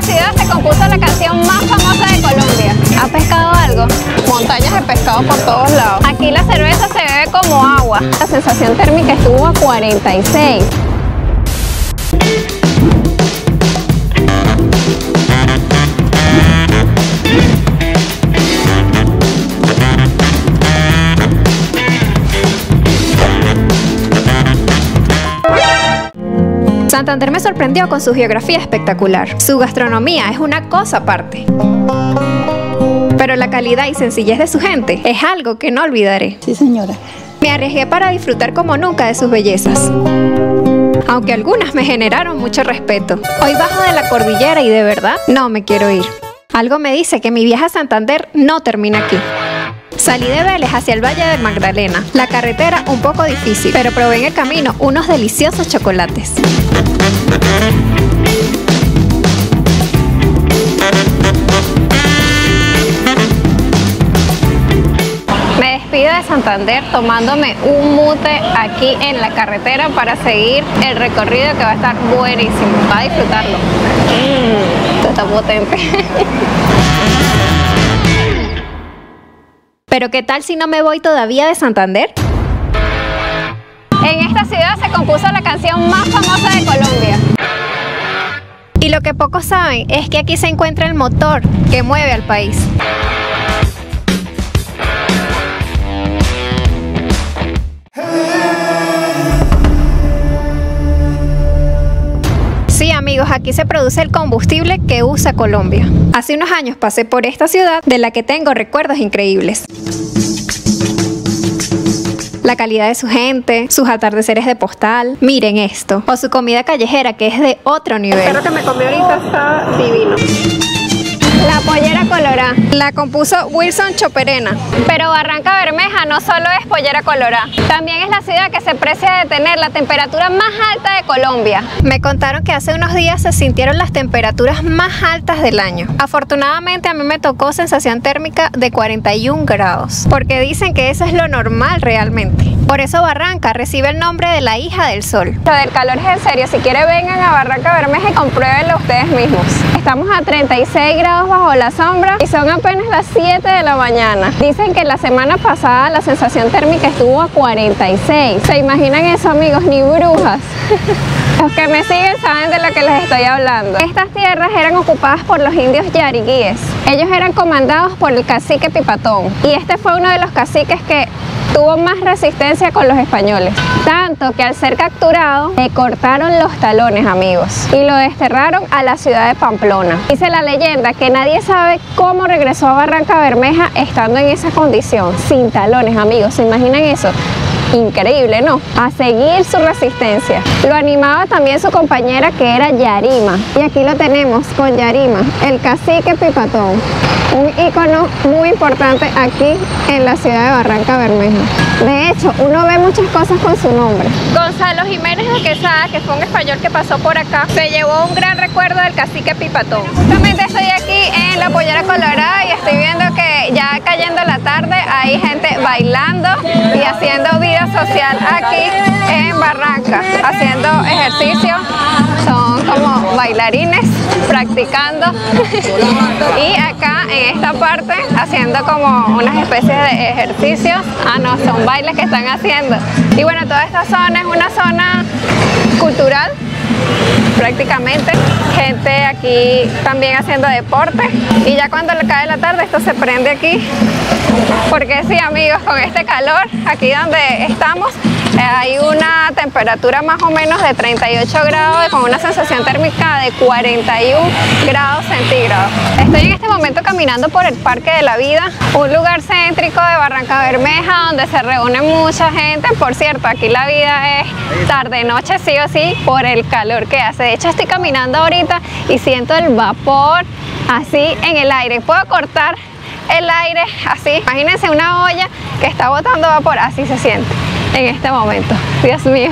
ciudad se compuso la canción más famosa de Colombia. ¿Ha pescado algo? Montañas de pescado por todos lados. Aquí la cerveza se bebe como agua. La sensación térmica estuvo a 46. Santander me sorprendió con su geografía espectacular. Su gastronomía es una cosa aparte. Pero la calidad y sencillez de su gente es algo que no olvidaré. Sí, señora. Me arriesgué para disfrutar como nunca de sus bellezas, aunque algunas me generaron mucho respeto. Hoy bajo de la cordillera y de verdad no me quiero ir. Algo me dice que mi viaje a Santander no termina aquí. Salí de Vélez hacia el Valle de Magdalena. La carretera un poco difícil, pero probé en el camino unos deliciosos chocolates. Me despido de Santander tomándome un mute aquí en la carretera para seguir el recorrido que va a estar buenísimo. Va a disfrutarlo. Esto está potente. Pero ¿qué tal si no me voy todavía de Santander? En esta ciudad se compuso la canción más famosa de Colombia. Y lo que pocos saben es que aquí se encuentra el motor que mueve al país. Sí, amigos, aquí se produce el combustible que usa Colombia. Hace unos años pasé por esta ciudad de la que tengo recuerdos increíbles. La calidad de su gente, sus atardeceres de postal, miren esto, o su comida callejera que es de otro nivel. Espero que me comí ahorita, está divino. La pollera colorada. La compuso Wilson Choperena. Pero Barranca Bermeja no solo es pollera colorada, también es la ciudad que se precia de tener la temperatura más alta de Colombia. Me contaron que hace unos días se sintieron las temperaturas más altas del año. Afortunadamente a mí me tocó sensación térmica de 41 grados, porque dicen que eso es lo normal realmente. Por eso Barranca recibe el nombre de la hija del sol. Lo del calor es en serio, si quieren vengan a Barranca Bermeja y compruébenlo ustedes mismos. Estamos a 36 grados bajo la sombra y son apenas las 7 de la mañana. Dicen que la semana pasada la sensación térmica estuvo a 46. ¿Se imaginan eso, amigos? Ni brujas. Los que me siguen saben de lo que les estoy hablando. Estas tierras eran ocupadas por los indios yariguíes. Ellos eran comandados por el cacique Pipatón y este fue uno de los caciques que tuvo más resistencia con los españoles, tanto que al ser capturado le cortaron los talones, amigos, y lo desterraron a la ciudad de Pamplona. Dice la leyenda que nadie sabe cómo regresó a Barranca Bermeja estando en esa condición, sin talones, amigos. ¿Se imaginan eso? Increíble, ¿no? A seguir su resistencia. Lo animaba también su compañera, que era Yarima. Y aquí lo tenemos con Yarima, el cacique Pipatón, un ícono muy importante aquí en la ciudad de Barranca Bermeja. De hecho, uno ve muchas cosas con su nombre. Gonzalo Jiménez de Quesada, que fue un español que pasó por acá, se llevó un gran recuerdo del cacique Pipatón. Justamente estoy aquí en la Pollera Colorada y estoy viendo que ya cayendo la tarde hay gente bailando y haciendo vida social aquí en Barranca, haciendo ejercicio. Son como bailarines practicando y acá en esta parte haciendo como unas especies de ejercicios. No, son bailes que están haciendo. Y bueno, toda esta zona es una zona cultural prácticamente, gente aquí también haciendo deporte, y ya cuando le cae la tarde esto se prende aquí, porque sí, amigos, con este calor aquí donde estamos hay una temperatura más o menos de 38 grados con una sensación térmica de 41 grados centígrados. Estoy en este momento caminando por el Parque de la Vida, un lugar céntrico de Barranca Bermeja donde se reúne mucha gente. Por cierto, aquí la vida es tarde-noche sí o sí por el calor que hace. De hecho, estoy caminando ahorita y siento el vapor así en el aire. Puedo cortar el aire así. Imagínense una olla que está botando vapor, así se siente en este momento. Dios mío,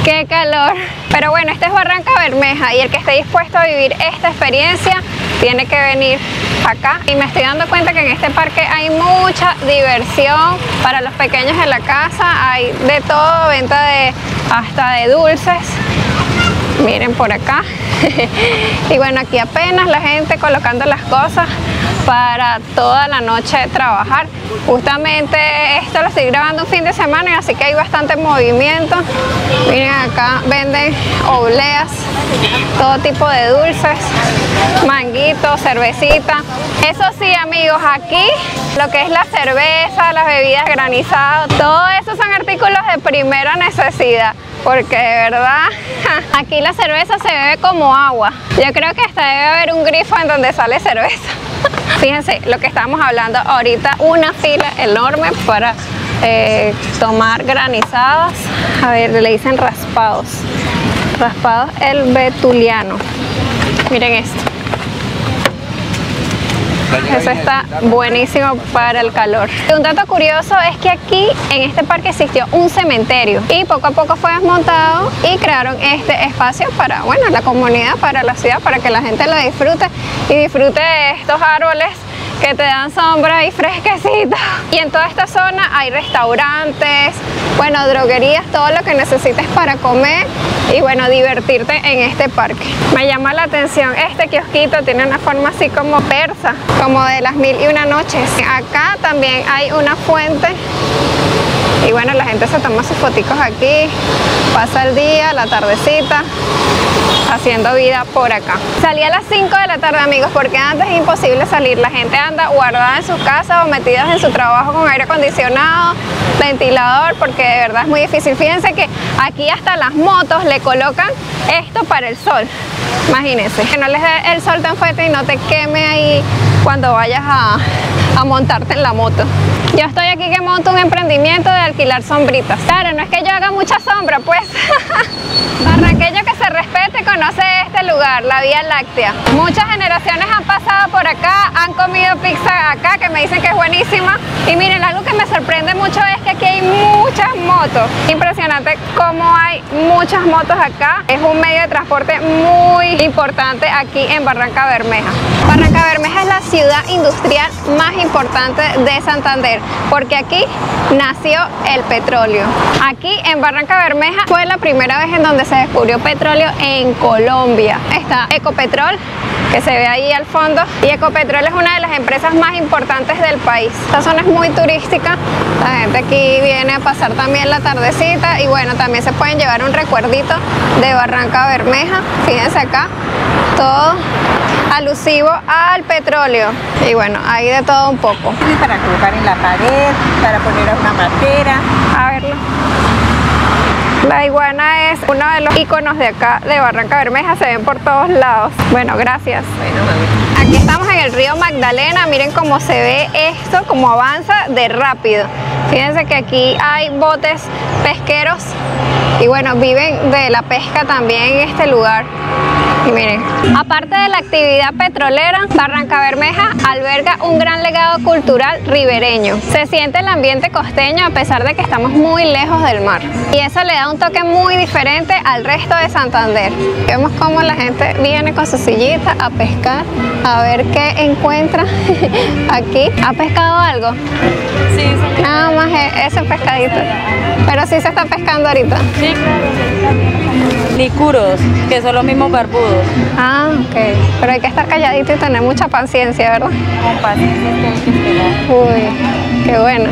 qué calor. Pero bueno, este es Barranca Bermeja y el que esté dispuesto a vivir esta experiencia tiene que venir acá. Y me estoy dando cuenta que en este parque hay mucha diversión para los pequeños en la casa. Hay de todo, venta hasta de dulces. Miren por acá. Y bueno, aquí apenas la gente colocando las cosas para toda la noche de trabajar. Justamente esto lo estoy grabando un fin de semana, y así que hay bastante movimiento. Miren, acá venden obleas, todo tipo de dulces, manguitos, cervecita. Eso sí, amigos, aquí lo que es la cerveza, las bebidas granizadas, todo eso son artículos de primera necesidad, porque de verdad aquí la cerveza se bebe como agua. Yo creo que hasta debe haber un grifo en donde sale cerveza. Fíjense lo que estamos hablando ahorita, una fila enorme para tomar granizadas. A ver, le dicen raspados. Raspados el betuliano. Miren esto. Eso está buenísimo para el calor. Un dato curioso es que aquí en este parque existió un cementerio y poco a poco fue desmontado y crearon este espacio para, bueno, la comunidad, para la ciudad, para que la gente lo disfrute y disfrute de estos árboles que te dan sombra y fresquecito. Y en toda esta zona hay restaurantes, bueno, droguerías, todo lo que necesites para comer y bueno, divertirte en este parque. Me llama la atención este kiosquito, tiene una forma así como persa, como de las 1001 noches. Acá también hay una fuente y bueno, la gente se toma sus foticos aquí, pasa el día, la tardecita, haciendo vida por acá. Salí a las 5 de la tarde, amigos, porque antes es imposible salir. La gente anda guardada en sus casas o metidas en su trabajo con aire acondicionado, ventilador, porque de verdad es muy difícil. Fíjense que aquí hasta las motos le colocan esto para el sol. Imagínense, que no les dé el sol tan fuerte y no te queme ahí cuando vayas a montarte en la moto. Yo estoy aquí que monto un emprendimiento de alquilar sombritas. Claro, no es que yo haga mucha sombra, pues. Barranqueño que se respete conoce este lugar, la Vía Láctea. Muchas generaciones han pasado por acá, han comido pizza acá, que me dicen que es buenísima. Y miren, algo que me sorprende mucho es que aquí hay muchas motos. Impresionante cómo hay muchas motos acá. Es un medio de transporte muy importante aquí en Barranca Bermeja. Barranca Bermeja es la ciudad industrial más importante de Santander, porque aquí nació el petróleo. Aquí en Barranca Bermeja fue la primera vez en donde se descubrió petróleo en Colombia. Está Ecopetrol, que se ve ahí al fondo, y Ecopetrol es una de las empresas más importantes del país. Esta zona es muy turística, la gente aquí viene a pasar también la tardecita y bueno, también se pueden llevar un recuerdito de Barranca Bermeja. Fíjense acá, todo alusivo al petróleo y bueno, hay de todo un poco. Para colocar en la pared, para poner a una matera. A verlo. La iguana es uno de los iconos de acá de Barranca Bermeja, se ven por todos lados. Bueno, gracias. Bueno, mami. Aquí estamos en el río Magdalena, miren cómo se ve esto, cómo avanza de rápido. Fíjense que aquí hay botes pesqueros y bueno, viven de la pesca también en este lugar. Y miren, aparte de la actividad petrolera, Barranca Bermeja alberga un gran legado cultural ribereño. Se siente el ambiente costeño a pesar de que estamos muy lejos del mar. Y eso le da un toque muy diferente al resto de Santander. Vemos cómo la gente viene con su sillita a pescar, a ver qué encuentra aquí. ¿Ha pescado algo? Sí, sí. Nada más ese pescadito. Pero sí se está pescando ahorita. Sí, claro. Licuros, que son los mismos barbudos. Ah, ok. Pero hay que estar calladito y tener mucha paciencia, ¿verdad? Con paciencia que hay que esperar. Uy, qué bueno.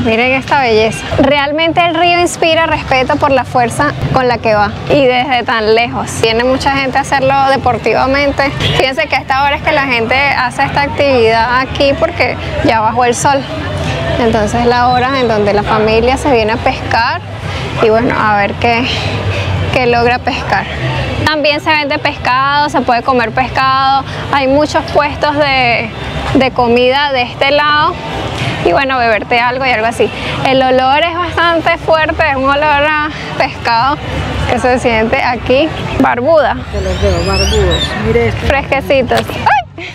Miren esta belleza. Realmente el río inspira respeto por la fuerza con la que va y desde tan lejos. Viene mucha gente a hacerlo deportivamente. Fíjense que a esta hora es que la gente hace esta actividad aquí porque ya bajó el sol. Entonces es la hora en donde la familia se viene a pescar y bueno, a ver qué logra pescar. También se vende pescado, se puede comer pescado. Hay muchos puestos de comida de este lado. Y bueno, beberte algo y algo así. El olor es bastante fuerte, es un olor a pescado que se siente aquí. Barbuda. Te los veo, barbudos. Mire esto. Fresquecitos. ¡Ay!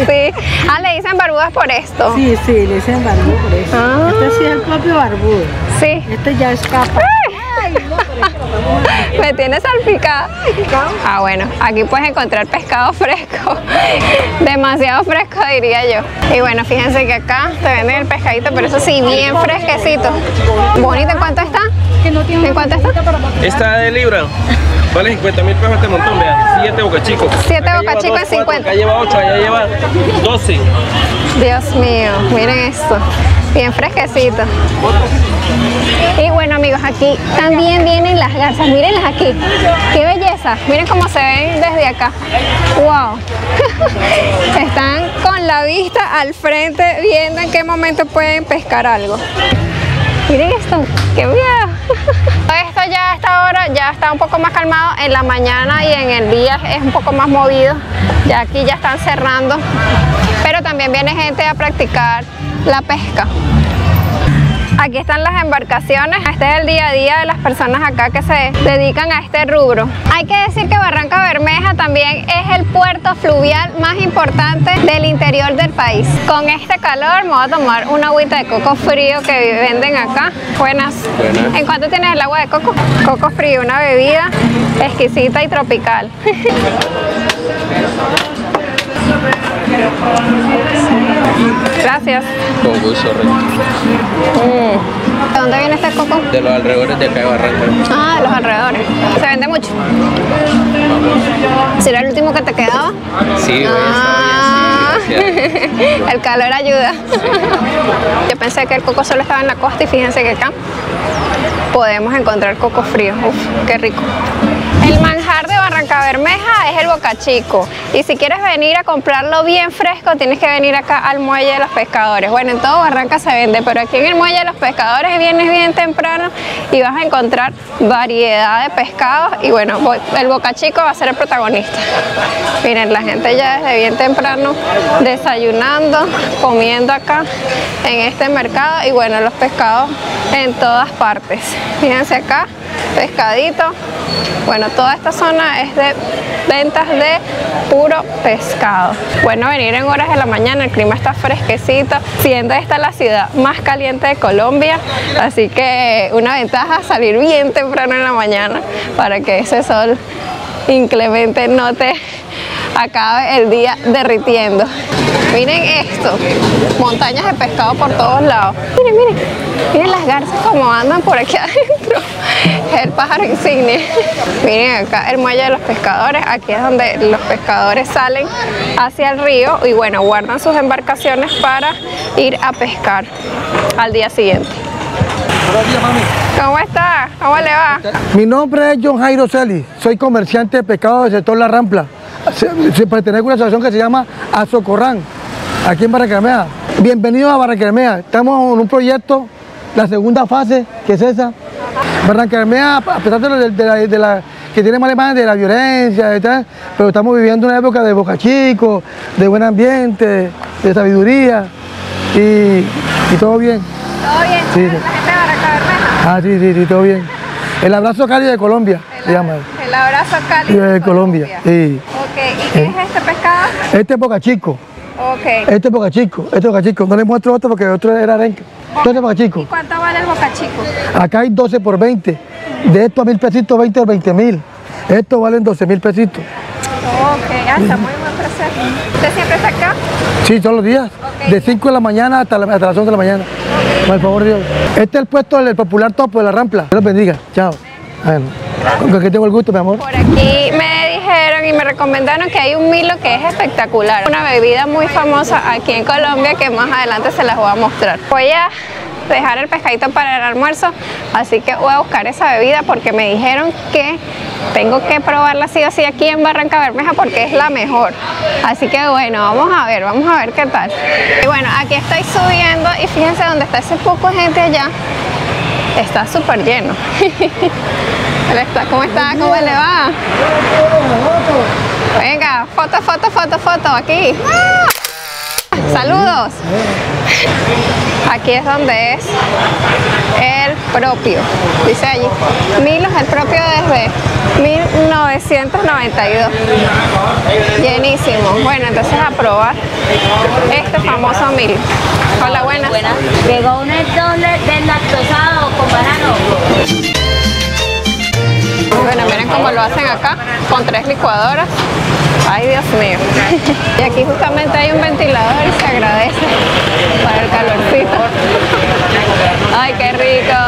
Sí. Ah, le dicen barbudas por esto. Sí, sí, le dicen barbudo por eso. Ah. Este sí es el propio barbudo. Sí. Este ya escapa. Ay, no, pero Me tiene salpicada. Ah, bueno, aquí puedes encontrar pescado fresco. Demasiado fresco, diría yo. Y bueno, fíjense que acá te venden el pescadito, pero eso sí, bien fresquecito. Bonito, ¿en cuánto está? ¿En cuánto está? Esta de libra vale 50.000 pesos este montón, vea. 7 bocachicos. 7 bocachicos en 50. Acá lleva 8, allá lleva 12. Dios mío, miren esto. Bien fresquecito. Y bueno, amigos, aquí también vienen las garzas. Mírenlas aquí. ¡Qué belleza! Miren cómo se ven desde acá. ¡Wow! Están con la vista al frente viendo en qué momento pueden pescar algo. Miren esto, qué miedo. Esto ya a esta hora ya está un poco más calmado. En la mañana y en el día es un poco más movido. Ya aquí ya están cerrando. Pero también viene gente a practicar la pesca. Aquí están las embarcaciones. Este es el día a día de las personas acá que se dedican a este rubro. Hay que decir que Barranca Bermeja también es el puerto fluvial más importante del interior del país. Con este calor me voy a tomar una agüita de coco frío que venden acá. Buenas. Buenas. ¿En cuánto tienes el agua de coco? Coco frío, una bebida exquisita y tropical. Gracias. Con gusto, ¿De dónde viene este coco? de los alrededores de acá de Barranca. Ah, de los alrededores. ¿Se vende mucho? ¿Será el último que te quedaba? Sí, El calor ayuda. Yo pensé que el coco solo estaba en la costa y fíjense que acá podemos encontrar coco frío. Uf, qué rico. El manjar de Barranca Bermeja es el bocachico, y si quieres venir a comprarlo bien fresco tienes que venir acá al Muelle de los Pescadores. Bueno, en todo Barranca se vende, pero aquí en el Muelle de los Pescadores vienes bien temprano y vas a encontrar variedad de pescados, y bueno, el bocachico va a ser el protagonista. Miren, la gente ya desde bien temprano desayunando, comiendo acá en este mercado, y bueno, los pescados en todas partes. Fíjense acá, pescadito. Bueno, toda esta zona es de ventas de puro pescado. Bueno, venir en horas de la mañana, el clima está fresquecito, siendo esta la ciudad más caliente de Colombia, así que una ventaja salir bien temprano en la mañana para que ese sol inclemente no te acabe el día derritiendo. Miren esto, montañas de pescado por todos lados. Miren, miren, miren las garzas como andan por aquí adentro. Es el pájaro insignia. Miren acá el Muelle de los Pescadores. Aquí es donde los pescadores salen hacia el río y bueno, guardan sus embarcaciones para ir a pescar al día siguiente. Buenos días, mami. ¿Cómo está? ¿Cómo le va? Mi nombre es John Jairo Celis, soy comerciante de pescado del sector La Rampla. Pertenezco a una asociación que se llama Azocorrán, aquí en Barranca Bermeja. Bienvenidos a Barranca Bermeja. Estamos en un proyecto, la segunda fase, que es esa. Barranca Bermeja, a pesar de la que tiene más imagen de la violencia y tal, pero estamos viviendo una época de bocachico, de buen ambiente, de sabiduría y todo bien. ¿Todo bien? Sí, ¿La gente de Barranca Bermeja? Ah, sí, todo bien. El abrazo cálido de Colombia, se llama. El abrazo cálido De Colombia, sí. Ok, ¿y qué es este pescado? Este es bocachico. Ok. Este es bocachico. No le muestro otro porque otro era arenque. Este es ¿Y bocachico. cuánto vale el bocachico? Acá hay 12 por 20. De estos a 1.000 pesitos, 20 por 20.000. Estos valen 12.000 pesitos. Ok, está muy buen precio. ¿Usted siempre está acá? Sí, todos los días. Ok. De 5 de la mañana hasta las 11 de la mañana. Por favor, Dios. Este es el puesto del popular topo de La Rampla. Dios los bendiga. Chao. Bueno, con que tengo el gusto, mi amor. Por aquí me dijeron y me recomendaron que hay un Milo que es espectacular. Una bebida muy famosa aquí en Colombia que más adelante se las voy a mostrar. Voy a dejar el pescadito para el almuerzo, así que voy a buscar esa bebida porque me dijeron que tengo que probarla sí o sí aquí en Barranca Bermeja porque es la mejor. Así que bueno, vamos a ver qué tal. Y bueno, aquí estoy subiendo y fíjense dónde está ese poco de gente allá. Está súper lleno. ¿Cómo está? ¿Cómo le va? Venga, foto, aquí. Saludos. Aquí es donde es el propio. Dice allí. Milo es el propio desde 1992. Llenísimo. Bueno, entonces a probar este famoso Milo. Hola, buenas. Llegó un doble deslactosado con banano. Bueno, miren cómo lo hacen acá, con 3 licuadoras. Ay, Dios mío. Y aquí justamente hay un ventilador y se agradece para el calorcito. Ay, qué rico.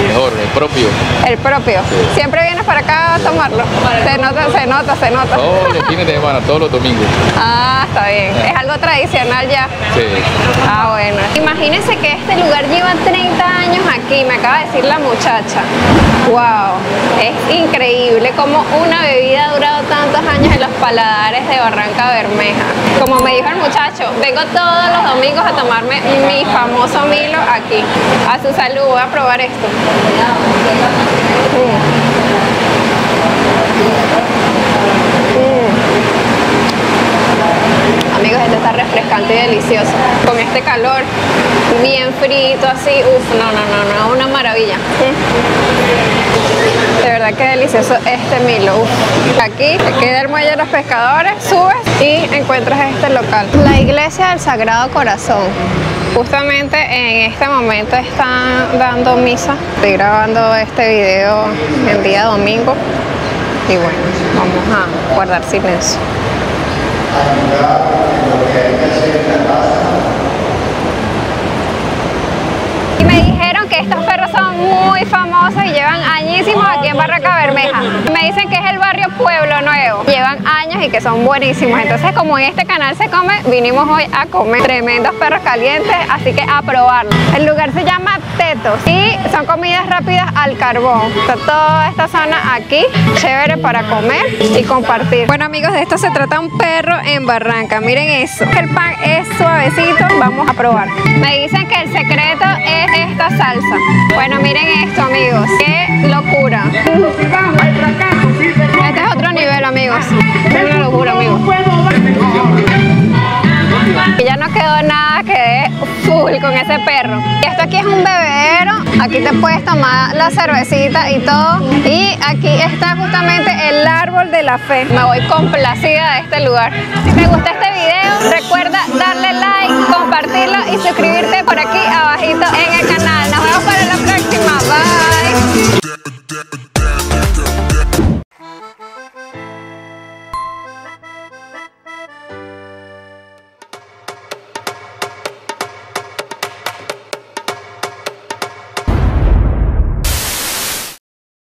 Mejor, el propio. El propio. ¿Siempre vienes para acá a tomarlo? Se nota. Todos los fines de semana, todos los domingos. Ah, está bien. Es algo tradicional ya. Sí. Ah, bueno. Imagínense que este lugar lleva 30 años aquí, me acaba de decir la muchacha. Wow, es increíble cómo una bebida ha durado tantos años en los paladares de Barranca Bermeja. Como me dijo el muchacho, vengo todos los domingos a tomarme mi famoso Milo aquí. A su salud, voy a probar esto. Amigos, esto está refrescante y delicioso. Con este calor, bien frito así, no, una maravilla. De verdad que delicioso este Milo. Aquí te queda el muelle de los pescadores, subes y encuentras este local. La iglesia del Sagrado Corazón. Justamente en este momento están dando misa. Estoy grabando este video el día domingo. Y bueno, vamos a guardar silencio. Y me dijeron que estos perros son muy famosos y llevan añísimos aquí en Barranca Bermeja. Me dicen que es el barrio Pueblo Nuevo. Llevan años y que son buenísimos. Entonces, como en este canal se come, vinimos hoy a comer tremendos perros calientes, así que a probarlos. El lugar se llama Tetos y son comidas rápidas al carbón. Está toda esta zona aquí, chévere para comer y compartir. Bueno, amigos, de esto se trata un perro en Barranca. Miren eso. El pan es suavecito. Vamos a probar. Me dicen que el secreto es esta salsa. Bueno, miren esto, amigos. ¡Qué locura! Este es otro nivel, amigos. Es una locura, amigos. Y ya no quedó nada, quedé full con ese perro. Y esto aquí es un bebedero, aquí te puedes tomar la cervecita y todo. Y aquí está justamente el árbol de la fe. Me voy complacida de este lugar. Si te gustó este video, recuerda darle like, compartirlo y suscribirte por aquí